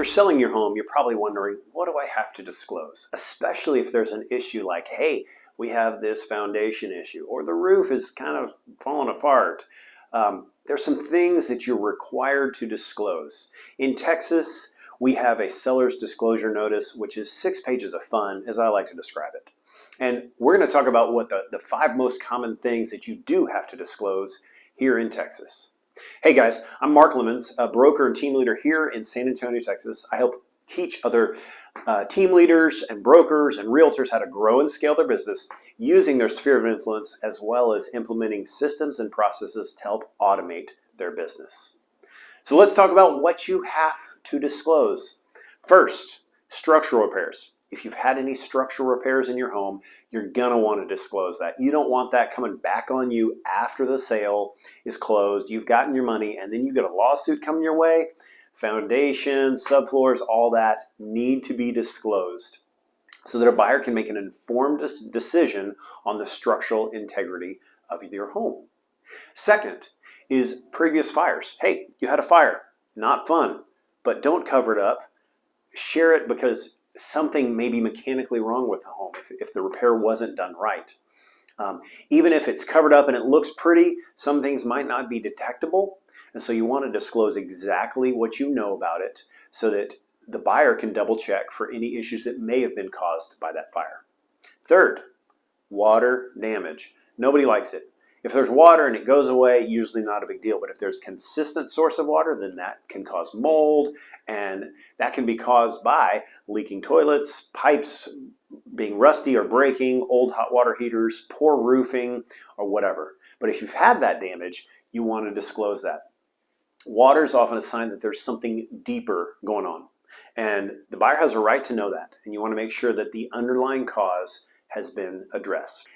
you're selling your home, you're probably wondering, what do I have to disclose? Especially if there's an issue like, hey, we have this foundation issue, or the roof is kind of falling apart. There's some things that you're required to disclose. In Texas, we have a seller's disclosure notice, which is 6 pages of fun, as I like to describe it. And we're going to talk about what the 5 most common things that you do have to disclose here in Texas. Hey guys, I'm Mark Lemmons, a broker and team leader here in San Antonio, Texas. I help teach other team leaders and brokers and realtors how to grow and scale their business using their sphere of influence, as well as implementing systems and processes to help automate their business. So let's talk about what you have to disclose. First, structural repairs. If you've had any structural repairs in your home, you're going to want to disclose that. You don't want that coming back on you after the sale is closed. You've gotten your money and then you get a lawsuit coming your way. Foundations, subfloors, all that need to be disclosed so that a buyer can make an informed decision on the structural integrity of your home. Second is previous fires. Hey, you had a fire. Not fun, but don't cover it up. Share it because something may be mechanically wrong with the home if the repair wasn't done right. Even if it's covered up and it looks pretty, some things might not be detectable. And so you want to disclose exactly what you know about it so that the buyer can double check for any issues that may have been caused by that fire. Third, water damage. Nobody likes it. If there's water and it goes away, usually not a big deal. But if there's consistent source of water, then that can cause mold, and that can be caused by leaking toilets, pipes being rusty or breaking, old hot water heaters, poor roofing, or whatever. But if you've had that damage, you want to disclose that. Water is often a sign that there's something deeper going on, and the buyer has a right to know that, and you want to make sure that the underlying cause has been addressed.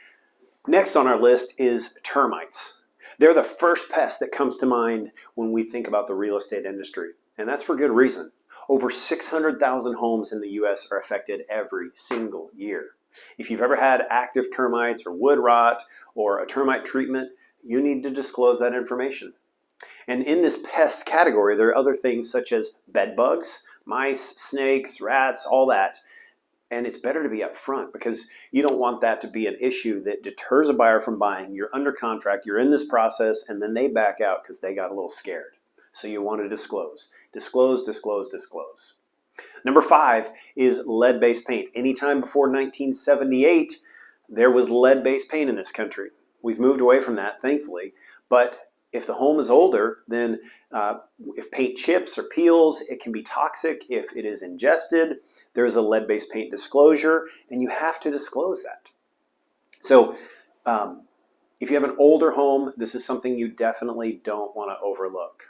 Next on our list is termites. They're the first pest that comes to mind when we think about the real estate industry, and that's for good reason. Over 600,000 homes in the U.S. are affected every single year. If you've ever had active termites or wood rot or a termite treatment, you need to disclose that information. And in this pest category, there are other things such as bed bugs, mice, snakes, rats, all that. And it's better to be upfront because you don't want that to be an issue that deters a buyer from buying. You're under contract, you're in this process, and then they back out because they got a little scared. So you want to disclose. Disclose, disclose, disclose. Number 5 is lead-based paint. Anytime before 1978, there was lead-based paint in this country. We've moved away from that, thankfully, but if the home is older, then if paint chips or peels, it can be toxic. If it is ingested, there is a lead-based paint disclosure, and you have to disclose that. So if you have an older home, this is something you definitely don't want to overlook.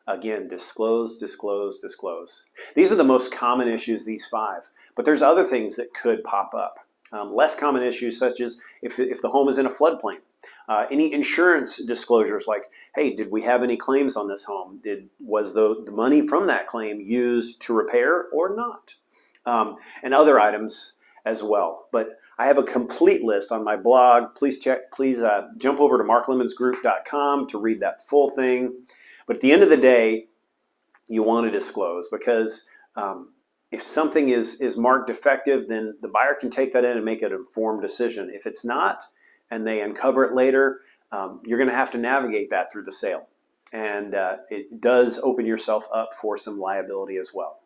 Again, disclose, disclose, disclose. These are the most common issues, these 5, but there's other things that could pop up. Less common issues such as if the home is in a floodplain. Any insurance disclosures like, hey, did we have any claims on this home? Was the money from that claim used to repair or not? And other items as well. But I have a complete list on my blog. Please jump over to marklemonsgroup.com to read that full thing. But at the end of the day, you want to disclose because if something is marked defective, then the buyer can take that in and make an informed decision. If it's not, and they uncover it later, you're going to have to navigate that through the sale. And it does open yourself up for some liability as well.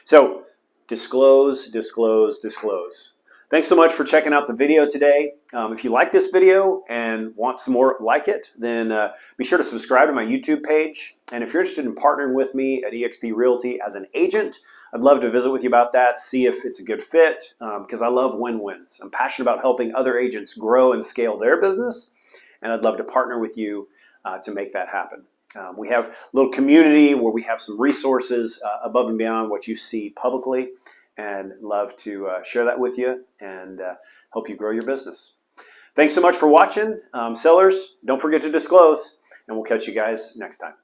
So disclose, disclose, disclose. Thanks so much for checking out the video today. If you like this video and want some more like it, then be sure to subscribe to my YouTube page. And if you're interested in partnering with me at eXp Realty as an agent, I'd love to visit with you about that, see if it's a good fit, because I love win-wins. I'm passionate about helping other agents grow and scale their business, and I'd love to partner with you to make that happen. We have a little community where we have some resources above and beyond what you see publicly, and love to share that with you and help you grow your business. Thanks so much for watching. Sellers, don't forget to disclose, and we'll catch you guys next time.